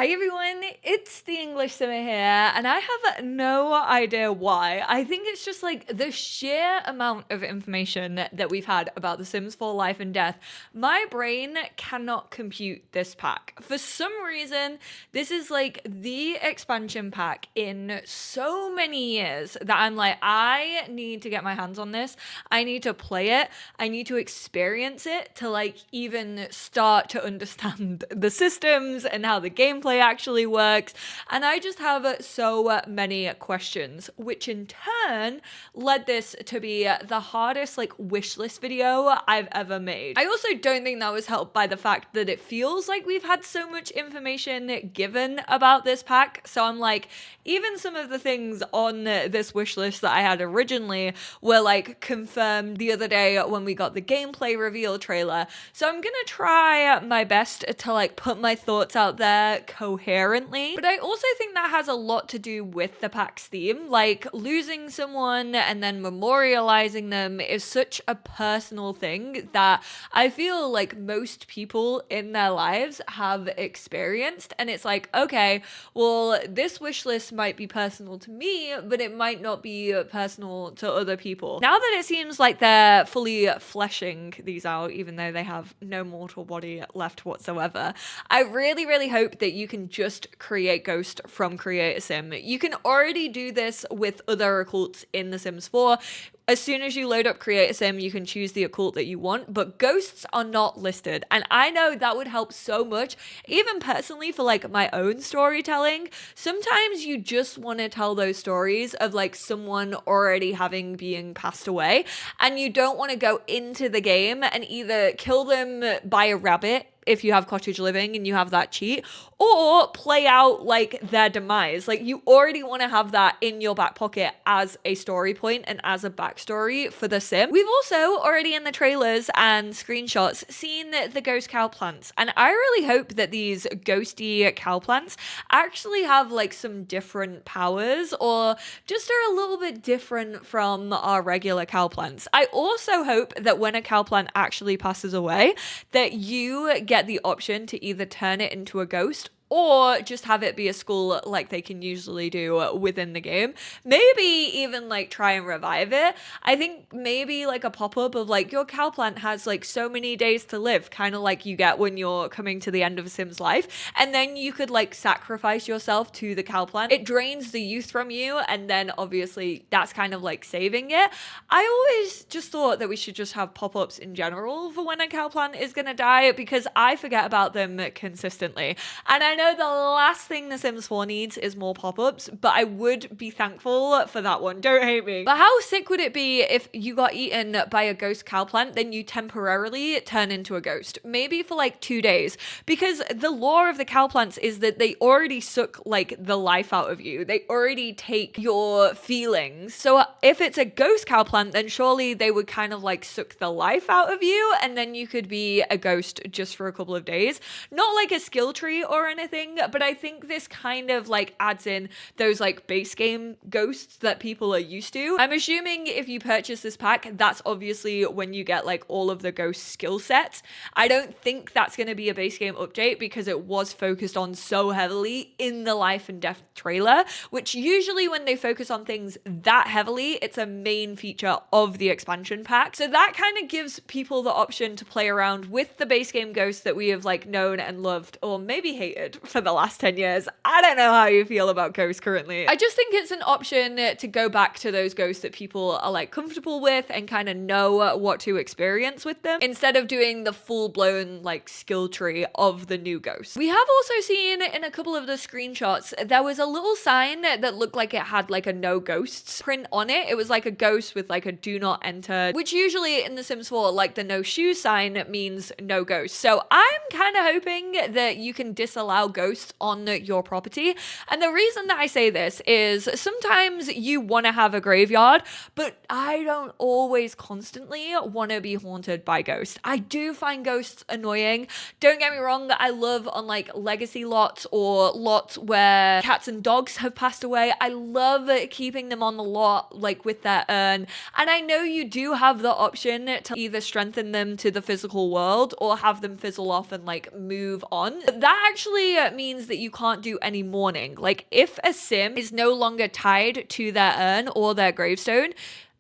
Hi everyone, it's the EnglishSimmer here, and I have no idea why. I think it's just like the sheer amount of information that we've had about The Sims 4 Life and Death. My brain cannot compute this pack. For some reason, this is like the expansion pack in so many years that I'm like, I need to get my hands on this. I need to play it. I need to experience it to like even start to understand the systems and how the gameplay actually works. And I just have so many questions, which in turn led this to be the hardest like wish list video I've ever made. I also don't think that was helped by the fact that it feels like we've had so much information given about this pack. So I'm like, even some of the things on this wish list that I had originally were like confirmed the other day when we got the gameplay reveal trailer. So I'm gonna try my best to like put my thoughts out there coherently. But I also think that has a lot to do with the pack's theme. Like losing someone and then memorializing them is such a personal thing that I feel like most people in their lives have experienced. And it's like, okay, well, this wish list might be personal to me, but it might not be personal to other people. Now that it seems like they're fully fleshing these out, even though they have no mortal body left whatsoever, I really hope that you can just create Ghost from Create a Sim. You can already do this with other occults in The Sims 4. As soon as you load up Create a Sim, you can choose the occult that you want, but ghosts are not listed. And I know that would help so much, even personally for like my own storytelling. Sometimes you just want to tell those stories of like someone already being passed away, and you don't want to go into the game and either kill them by a rabbit if you have cottage living and you have that cheat, or play out like their demise. Like you already want to have that in your back pocket as a story point and as a backstory for the sim. We've also already in the trailers and screenshots seen the ghost cow plants, and I really hope that these ghosty cow plants actually have like some different powers or just are a little bit different from our regular cow plants. I also hope that when a cow plant actually passes away, that you get the option to either turn it into a ghost or just have it be a skull like they can usually do within the game. Maybe even like try and revive it. I think maybe like a pop-up of like your cow plant has like so many days to live, kind of like you get when you're coming to the end of a Sim's life, and then you could like sacrifice yourself to the cow plant. It drains the youth from you, and then obviously that's kind of like saving it. I always just thought that we should just have pop-ups in general for when a cow plant is gonna die, because I forget about them consistently. And I know the last thing The Sims 4 needs is more pop-ups, but I would be thankful for that one. Don't hate me. But how sick would it be if you got eaten by a ghost cow plant, then you temporarily turn into a ghost? Maybe for like 2 days. Because the lore of the cow plants is that they already suck like the life out of you. They already take your feelings. So if it's a ghost cow plant, then surely they would kind of like suck the life out of you, and then you could be a ghost just for a couple of days. Not like a skill tree or anything, but I think this kind of like adds in those like base game ghosts that people are used to. I'm assuming if you purchase this pack, that's obviously when you get like all of the ghost skill sets. I don't think that's going to be a base game update, because it was focused on so heavily in the Life and Death trailer, which usually when they focus on things that heavily, it's a main feature of the expansion pack. So that kind of gives people the option to play around with the base game ghosts that we have like known and loved, or maybe hated for the last 10 years. I don't know how you feel about ghosts currently. I just think it's an option to go back to those ghosts that people are like comfortable with and kind of know what to experience with them, instead of doing the full-blown like skill tree of the new ghosts. We have also seen in a couple of the screenshots, there was a little sign that looked like it had like a no ghosts print on it. It was like a ghost with like a do not enter, which usually in The Sims 4, like the no shoe sign means no ghosts. So I'm kind of hoping that you can disallow ghosts on your property. And the reason that I say this is sometimes you want to have a graveyard, but I don't always constantly want to be haunted by ghosts. I do find ghosts annoying. Don't get me wrong, I love on like legacy lots or lots where cats and dogs have passed away. I love keeping them on the lot like with their urn. And I know you do have the option to either strengthen them to the physical world or have them fizzle off and like move on. But that actually means that you can't do any mourning. Like if a sim is no longer tied to their urn or their gravestone,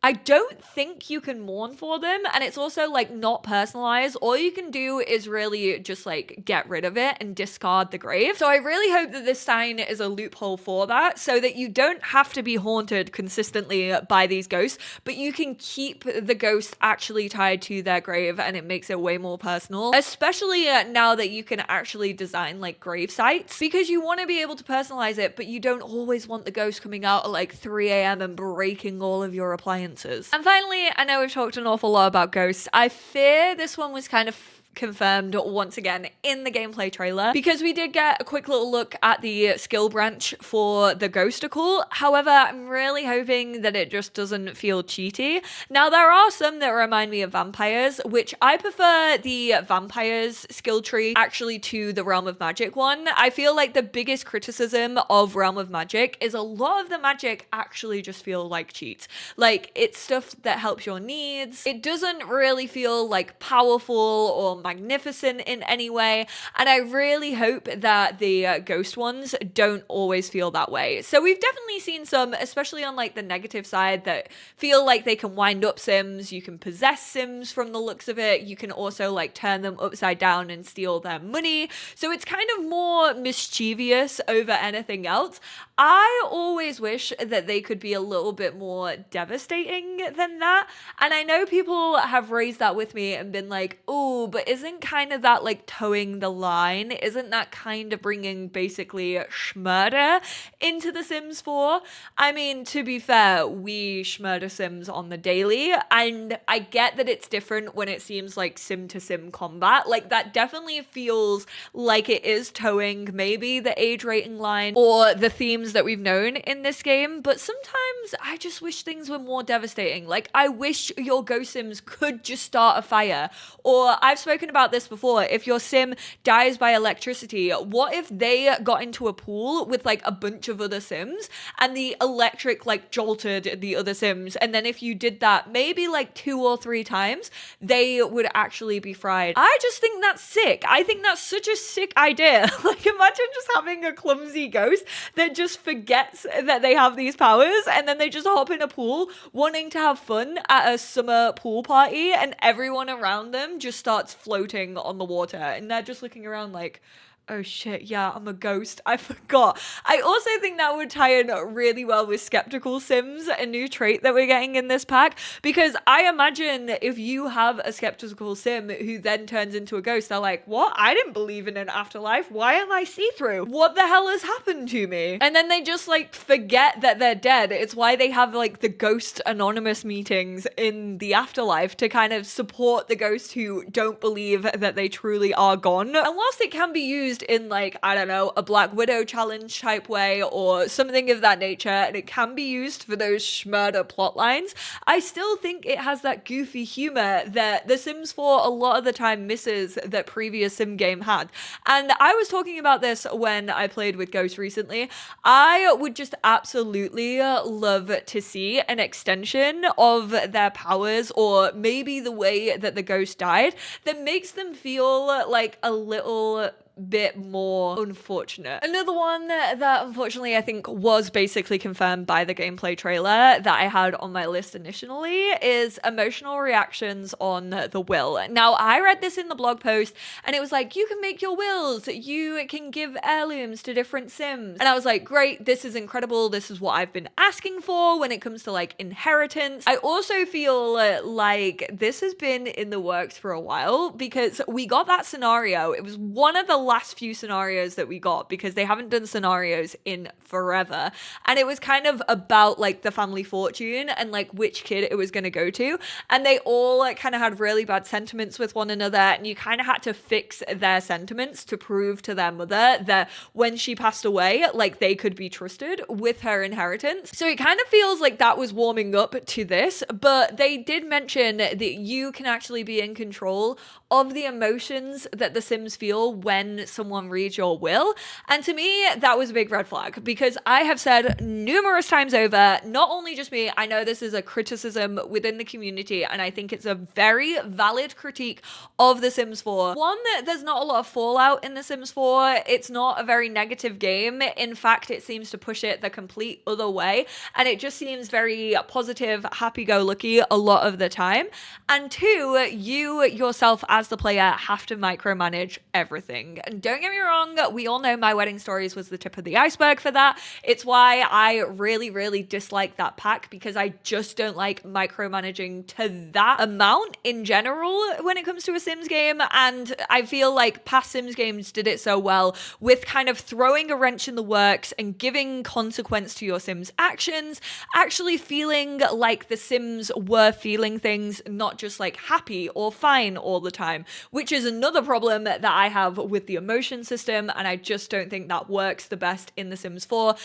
I don't think you can mourn for them, and it's also like not personalized. All you can do is really just like get rid of it and discard the grave. So I really hope that this sign is a loophole for that, so that you don't have to be haunted consistently by these ghosts, but you can keep the ghost actually tied to their grave, and it makes it way more personal, especially now that you can actually design like grave sites, because you want to be able to personalize it, but you don't always want the ghost coming out at like 3 a.m. and breaking all of your appliances. And finally, I know we've talked an awful lot about ghosts. I fear this one was kind of confirmed once again in the gameplay trailer, because we did get a quick little look at the skill branch for the ghosticle. However, I'm really hoping that it just doesn't feel cheaty. Now, there are some that remind me of vampires, which I prefer the vampires skill tree actually to the Realm of Magic one. I feel like the biggest criticism of Realm of Magic is a lot of the magic actually just feel like cheats. Like, it's stuff that helps your needs. It doesn't really feel like powerful or magnificent in any way, and I really hope that the ghost ones don't always feel that way. So we've definitely seen some, especially on like the negative side, that feel like they can wind up sims, you can possess sims from the looks of it, you can also like turn them upside down and steal their money, so it's kind of more mischievous over anything else. I always wish that they could be a little bit more devastating than that, and I know people have raised that with me and been like, oh, but isn't kind of that like towing the line? Isn't that kind of bringing basically schmurder into The Sims 4? I mean, to be fair, we schmurder sims on the daily, and I get that it's different when it seems like sim to sim combat. Like, that definitely feels like it is towing maybe the age rating line or the themes that we've known in this game, but sometimes I just wish things were more devastating. Like, I wish your ghost sims could just start a fire, or I've spoken about this before, if your sim dies by electricity, what if they got into a pool with like a bunch of other sims and the electric like jolted the other sims, and then if you did that maybe like 2 or 3 times, they would actually be fried. I just think that's sick. I think that's such a sick idea. Like, imagine just having a clumsy ghost that just forgets that they have these powers, and then they just hop in a pool wanting to have fun at a summer pool party, and everyone around them just starts floating on the water, and they're just looking around like, oh shit, yeah, I'm a ghost. I forgot. I also think that would tie in really well with skeptical sims, a new trait that we're getting in this pack, because I imagine if you have a skeptical sim who then turns into a ghost, they're like, what? I didn't believe in an afterlife. Why am I see-through? What the hell has happened to me? And then they just like forget that they're dead. It's why they have like the ghost anonymous meetings in the afterlife to kind of support the ghosts who don't believe that they truly are gone. And whilst it can be used in like, I don't know, a Black Widow challenge type way or something of that nature, and it can be used for those schmurder plot lines, I still think it has that goofy humor that The Sims 4 a lot of the time misses that previous sim game had. And I was talking about this when I played with Ghost recently. I would just absolutely love to see an extension of their powers, or maybe the way that the ghost died, that makes them feel like a little bit more unfortunate. Another one that unfortunately I think was basically confirmed by the gameplay trailer that I had on my list initially is emotional reactions on the will. Now, I read this in the blog post and it was like, you can make your wills, you can give heirlooms to different sims. And I was like, great, this is incredible. This is what I've been asking for when it comes to like inheritance. I also feel like this has been in the works for a while, because we got that scenario. It was one of the last few scenarios that we got, because they haven't done scenarios in forever, and it was kind of about like the family fortune and like which kid it was going to go to, and they all like kind of had really bad sentiments with one another, and you kind of had to fix their sentiments to prove to their mother that when she passed away, like they could be trusted with her inheritance. So it kind of feels like that was warming up to this, but they did mention that you can actually be in control of the emotions that the Sims feel when when someone reads your will. And to me, that was a big red flag, because I have said numerous times over, not only just me, I know this is a criticism within the community, and I think it's a very valid critique of The Sims 4. One, there's not a lot of fallout in The Sims 4. It's not a very negative game. In fact, it seems to push it the complete other way, and it just seems very positive, happy-go-lucky a lot of the time. And two, you yourself as the player have to micromanage everything. And don't get me wrong, we all know My Wedding Stories was the tip of the iceberg for that. It's why I really, really dislike that pack, because I just don't like micromanaging to that amount in general when it comes to a Sims game. And I feel like past Sims games did it so well with kind of throwing a wrench in the works and giving consequence to your Sims actions, actually feeling like the Sims were feeling things, not just like happy or fine all the time, which is another problem that I have with the emotion system, and I just don't think that works the best in The Sims 4.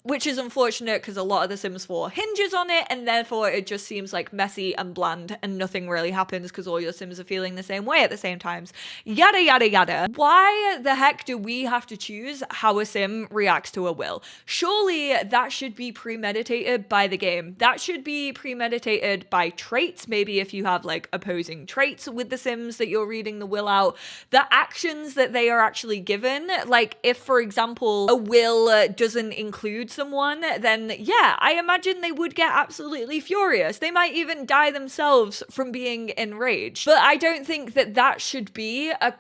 Which is unfortunate, because a lot of The Sims 4 hinges on it, and therefore it just seems like messy and bland and nothing really happens because all your Sims are feeling the same way at the same times. Yada, yada, yada. Why the heck do we have to choose how a Sim reacts to a will? Surely that should be premeditated by the game. That should be premeditated by traits. Maybe if you have like opposing traits with the Sims that you're reading the will out, the actions that they are actually given. Like if, for example, a will doesn't include someone, then yeah, I imagine they would get absolutely furious. They might even die themselves from being enraged. But I don't think that that should be a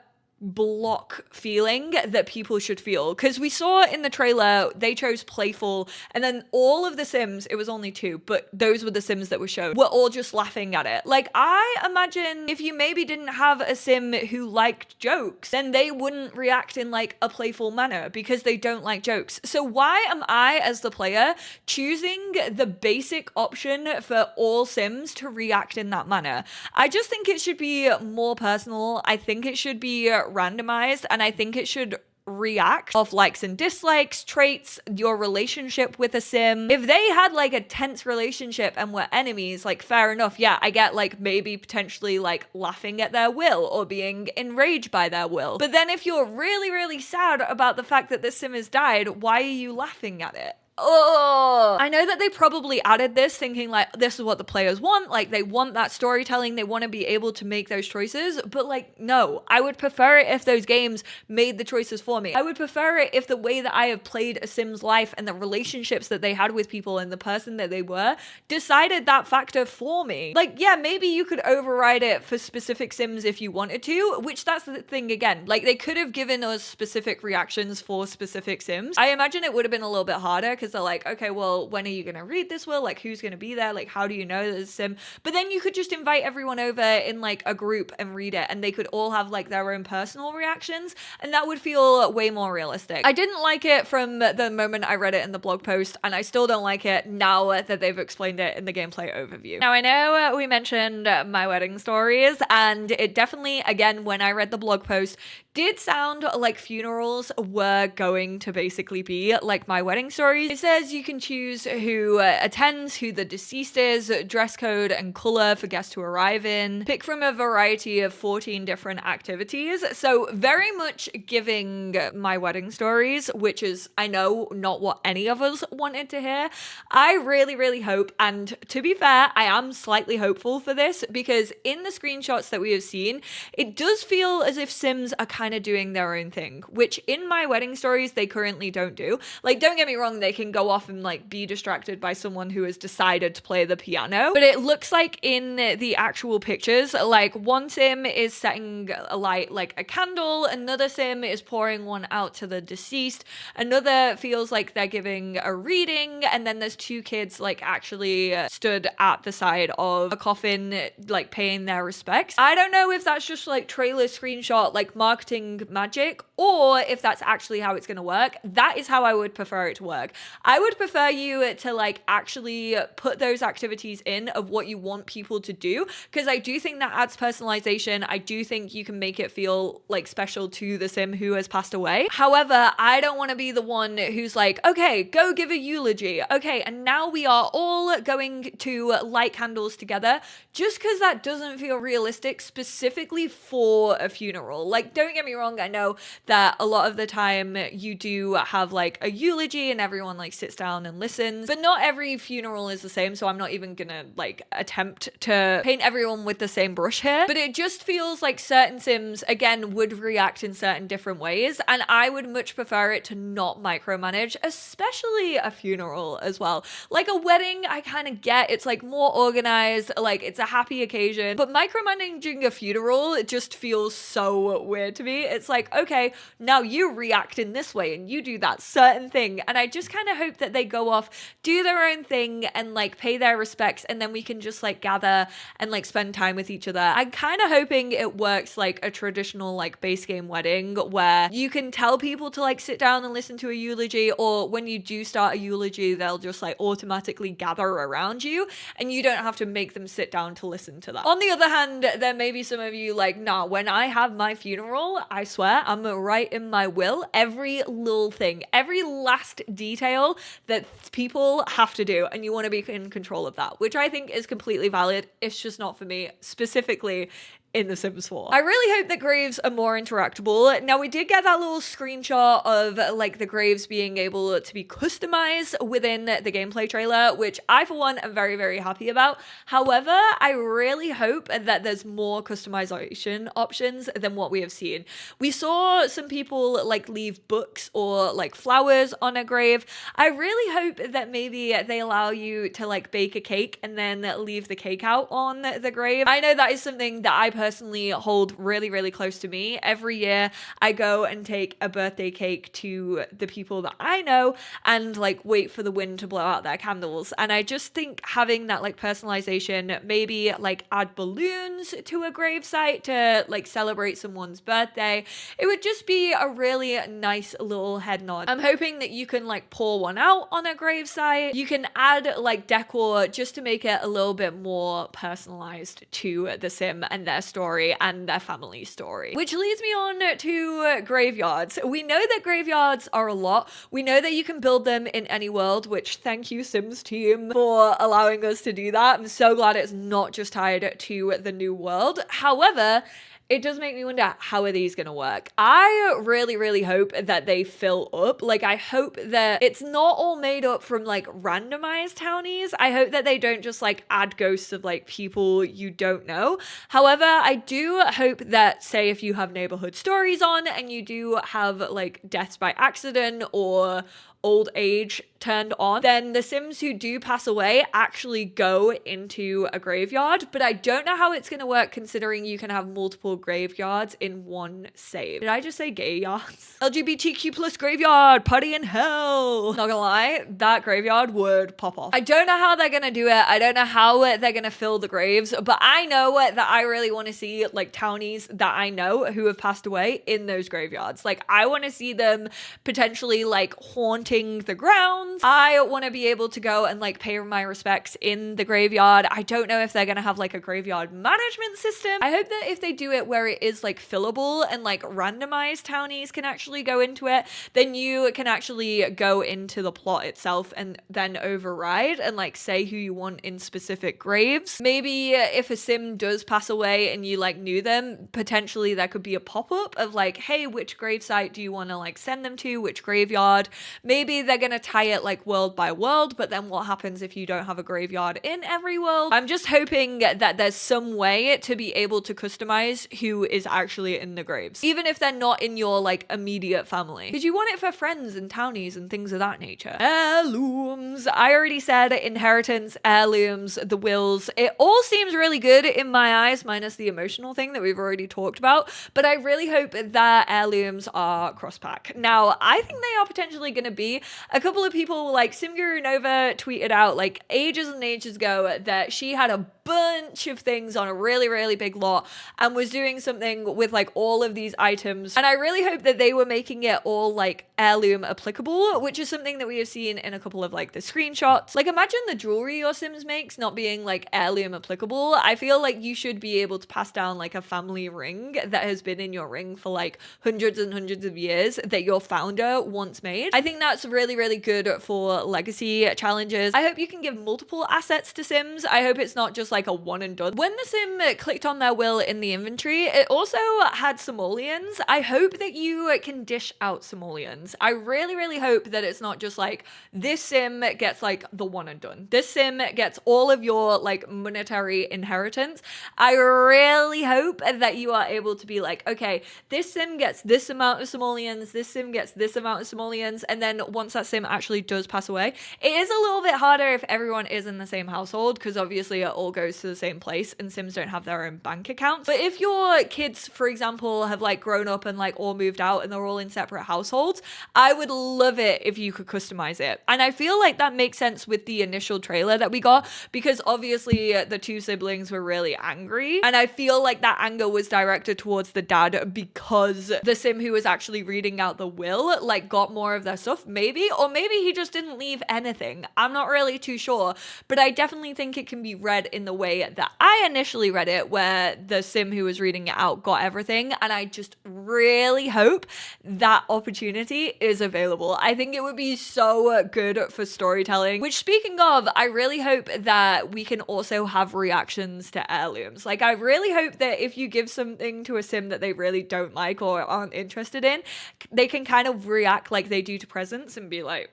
block feeling that people should feel, because we saw in the trailer they chose playful, and then all of the Sims, it was only 2, but those were the Sims that were shown, were all just laughing at it. Like, I imagine if you maybe didn't have a Sim who liked jokes, then they wouldn't react in like a playful manner because they don't like jokes. So why am I, as the player, choosing the basic option for all Sims to react in that manner? I just think it should be more personal. I think it should be randomized, and I think it should react off likes and dislikes, traits, your relationship with a Sim. If they had like a tense relationship and were enemies, like fair enough, yeah, I get like maybe potentially like laughing at their will or being enraged by their will. But then if you're really, really sad about the fact that this Sim has died, why are you laughing at it? Oh, I know that they probably added this thinking like this is what the players want, like they want that storytelling, they want to be able to make those choices, but like no, I would prefer it if those games made the choices for me. I would prefer it if the way that I have played a Sim's life and the relationships that they had with people and the person that they were decided that factor for me. Like yeah, maybe you could override it for specific Sims if you wanted to, which that's the thing again, like they could have given us specific reactions for specific Sims. I imagine it would have been a little bit harder, because they're like, okay, well, when are you going to read this will? Like, who's going to be there? Like, how do you know that it's a Sim? But then you could just invite everyone over in like a group and read it, and they could all have like their own personal reactions, and that would feel way more realistic. I didn't like it from the moment I read it in the blog post, and I still don't like it now that they've explained it in the gameplay overview. Now, I know we mentioned My Wedding Stories, and it definitely, again, when I read the blog post, did sound like funerals were going to basically be like My Wedding Stories. It says you can choose who attends, who the deceased is, dress code and color for guests to arrive in, pick from a variety of 14 different activities. So very much giving My Wedding Stories, which is, I know, not what any of us wanted to hear. I really, really hope, and to be fair, I am slightly hopeful for this, because in the screenshots that we have seen, it does feel as if Sims are kind of doing their own thing, which in My Wedding Stories they currently don't do. Like, don't get me wrong, they can go off and like be distracted by someone who has decided to play the piano, but it looks like in the actual pictures, like one Sim is setting alight like a candle, another Sim is pouring one out to the deceased, another feels like they're giving a reading, and then there's 2 kids like actually stood at the side of a coffin like paying their respects. I don't know if that's just like trailer screenshot like marketing magic, or if that's actually how it's going to work. That is how I would prefer it to work. I would prefer you to like actually put those activities in of what you want people to do, because I do think that adds personalization. I do think you can make it feel like special to the Sim who has passed away. However, I don't want to be the one who's like, okay, go give a eulogy. Okay, and now we are all going to light candles together, just because that doesn't feel realistic specifically for a funeral. Like, don't get get me wrong, I know that a lot of the time you do have like a eulogy and everyone like sits down and listens, but not every funeral is the same, so I'm not even gonna like attempt to paint everyone with the same brush here. But it just feels like certain Sims, again, would react in certain different ways, and I would much prefer it to not micromanage, especially a funeral as well. Like a wedding, I kind of get, it's like more organized, like it's a happy occasion, but micromanaging a funeral, it just feels so weird to me. It's like, okay, now you react in this way and you do that certain thing, and I just kind of hope that they go off, do their own thing, and like pay their respects, and then we can just like gather and like spend time with each other. I'm kind of hoping it works like a traditional like base game wedding where you can tell people to like sit down and listen to a eulogy, or when you do start a eulogy, they'll just like automatically gather around you and you don't have to make them sit down to listen to that. On the other hand, there may be some of you like, nah, when I have my funeral, I swear I'm gonna write in my will every little thing, every last detail that people have to do, and you want to be in control of that, which I think is completely valid. It's just not for me, specifically in The Sims 4. I really hope that graves are more interactable. Now, we did get that little screenshot of like the graves being able to be customized within the gameplay trailer, which I for one am very, very happy about. However, I really hope that there's more customization options than what we have seen. We saw some people like leave books or like flowers on a grave. I really hope that maybe they allow you to like bake a cake and then leave the cake out on the grave. I know that is something that I personally hold really, really close to me. Every year I go and take a birthday cake to the people that I know and like wait for the wind to blow out their candles. And I just think having that like personalization, maybe like add balloons to a gravesite to like celebrate someone's birthday, it would just be a really nice little head nod. I'm hoping that you can like pour one out on a gravesite. You can add like decor just to make it a little bit more personalized to the sim and their story and their family story. Which leads me on to graveyards. We know that graveyards are a lot. We know that you can build them in any world, which thank you Sims team for allowing us to do that. I'm so glad it's not just tied to the new world. However, it does make me wonder, how are these gonna work? I really, really hope that they fill up. Like, I hope that it's not all made up from like randomized townies. I hope that they don't just like add ghosts of like people you don't know. However, I do hope that, say, if you have neighborhood stories on and you do have like deaths by accident or old age turned on, then the Sims who do pass away actually go into a graveyard. But I don't know how it's going to work considering you can have multiple graveyards in one save. Did I just say gay yards? LGBTQ plus graveyard, party in hell. Not gonna lie, that graveyard would pop off. I don't know how they're going to do it. I don't know how they're going to fill the graves, but I know that I really want to see like townies that I know who have passed away in those graveyards. Like, I want to see them potentially like haunting the grounds. I want to be able to go and like pay my respects in the graveyard. I don't know if they're going to have like a graveyard management system. I hope that if they do it where it is like fillable and like randomized townies can actually go into it, then you can actually go into the plot itself and then override and like say who you want in specific graves. Maybe if a sim does pass away and you like knew them, potentially there could be a pop-up of like, hey, which gravesite do you want to like send them to, which graveyard? Maybe they're gonna tie it like world by world, but then what happens if you don't have a graveyard in every world? I'm just hoping that there's some way to be able to customize who is actually in the graves, even if they're not in your like immediate family, because you want it for friends and townies and things of that nature. Heirlooms. I already said inheritance, heirlooms, the wills. It all seems really good in my eyes, minus the emotional thing that we've already talked about, but I really hope that heirlooms are cross-pack. Now, I think they are potentially going to be. A couple of people like Simguru Nova tweeted out like ages and ages ago that she had a bunch of things on a really, really big lot and was doing something with like all of these items. And I really hope that they were making it all like heirloom applicable, which is something that we have seen in a couple of like the screenshots. Like, imagine the jewelry your Sims makes not being like heirloom applicable. I feel like you should be able to pass down like a family ring that has been in your ring for like hundreds and hundreds of years that your founder once made. I think that's really, really good for legacy challenges. I hope you can give multiple assets to Sims. I hope it's not just like a one and done. When the sim clicked on their will in the inventory, it also had simoleons. I hope that you can dish out simoleons. I really, really hope that it's not just like this sim gets like the one and done. This sim gets all of your like monetary inheritance. I really hope that you are able to be like, okay, this sim gets this amount of simoleons, this sim gets this amount of simoleons, and then once that sim actually does pass away, it is a little bit harder if everyone is in the same household, because obviously it all goes to the same place and sims don't have their own bank accounts. But if your kids, for example, have like grown up and like all moved out and they're all in separate households, I would love it if you could customize it. And I feel like that makes sense with the initial trailer that we got, because obviously the two siblings were really angry, and I feel like that anger was directed towards the dad because the sim who was actually reading out the will like got more of their stuff, maybe, or maybe he just didn't leave anything. I'm not really too sure, but I definitely think it can be read in the way that I initially read it, where the sim who was reading it out got everything, and I just really hope that opportunity is available. I think it would be so good for storytelling, which, speaking of, I really hope that we can also have reactions to heirlooms. Like, I really hope that if you give something to a sim that they really don't like or aren't interested in, they can kind of react like they do to presents and be like,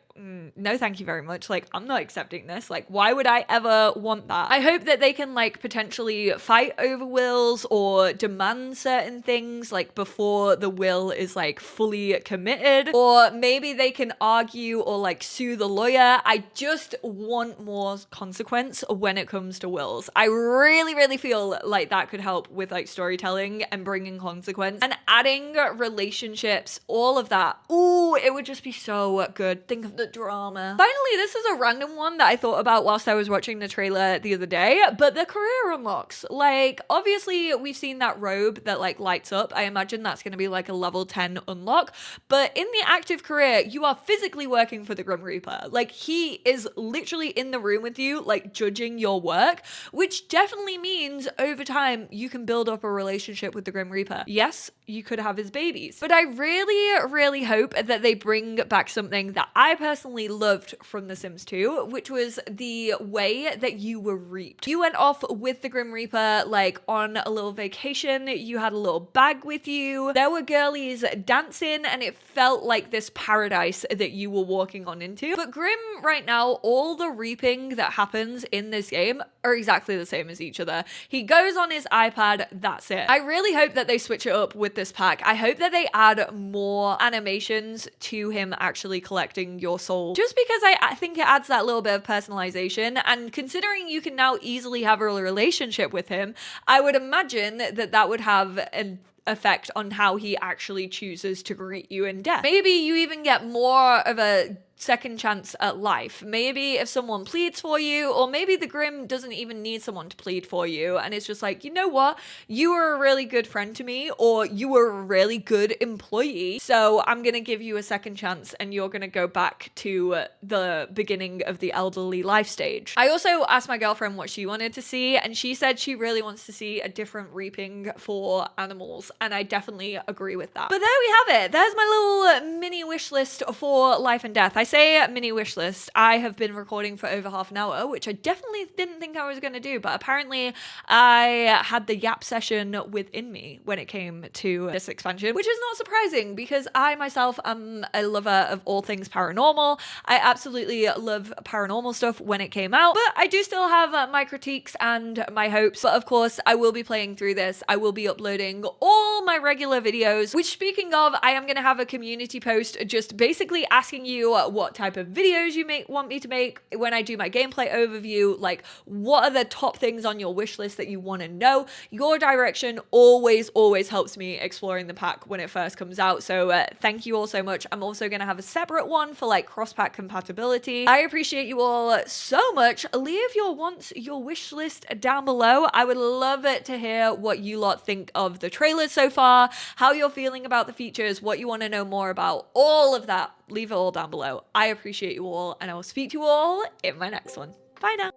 no, thank you very much. Like, I'm not accepting this. Like, why would I ever want that? I hope that they can like potentially fight over wills or demand certain things like before the will is like fully committed, or maybe they can argue or like sue the lawyer. I just want more consequence when it comes to wills. I really, really feel like that could help with like storytelling and bringing consequence and adding relationships, all of that. Ooh, it would just be so good. Think of the drama. Finally, this is a random one that I thought about whilst I was watching the trailer the other day, but the career unlocks. Like, obviously we've seen that robe that like lights up. I imagine that's going to be like a level 10 unlock, but in the active career, you are physically working for the Grim Reaper. Like, he is literally in the room with you, like judging your work, which definitely means over time you can build up a relationship with the Grim Reaper. Yes, you could have his babies, but I really, really hope that they bring back something that I personally loved from The Sims 2, which was the way that you were reaped. You went off with the Grim Reaper like on a little vacation, you had a little bag with you, there were girlies dancing, and it felt like this paradise that you were walking on into. But Grim right now, all the reaping that happens in this game are exactly the same as each other. He goes on his iPad, that's it. I really hope that they switch it up with this pack. I hope that they add more animations to him actually collecting your soul, just because I think it adds that little bit of personalization, and considering you can now easily have a relationship with him, I would imagine that that would have an effect on how he actually chooses to greet you in death. Maybe you even get more of a second chance at life. Maybe if someone pleads for you, or maybe the Grim doesn't even need someone to plead for you, and it's just like, you know what, you were a really good friend to me, or you were a really good employee, so I'm gonna give you a second chance and you're gonna go back to the beginning of the elderly life stage. I also asked my girlfriend what she wanted to see, and she said she really wants to see a different reaping for animals, and I definitely agree with that. But there we have it. There's my little mini wish list for life and death. I say mini wish list. I have been recording for over half an hour, which I definitely didn't think I was going to do, but apparently I had the yap session within me when it came to this expansion, which is not surprising because I myself am a lover of all things paranormal. I absolutely love paranormal stuff when it came out, but I do still have my critiques and my hopes. But of course, I will be playing through this. I will be uploading all my regular videos, which, speaking of, I am going to have a community post just basically asking you what type of videos you want me to make when I do my gameplay overview. Like, what are the top things on your wish list that you want to know? Your direction always helps me exploring the pack when it first comes out, so thank you all so much. I'm also going to have a separate one for like cross-pack compatibility. I appreciate you all so much. Leave your wants, your wish list down below. I would love it to hear what you lot think of the trailers so far, how you're feeling about the features, what you want to know more about, all of that. Leave it all down below. I appreciate you all, and I will speak to you all in my next one. Bye now.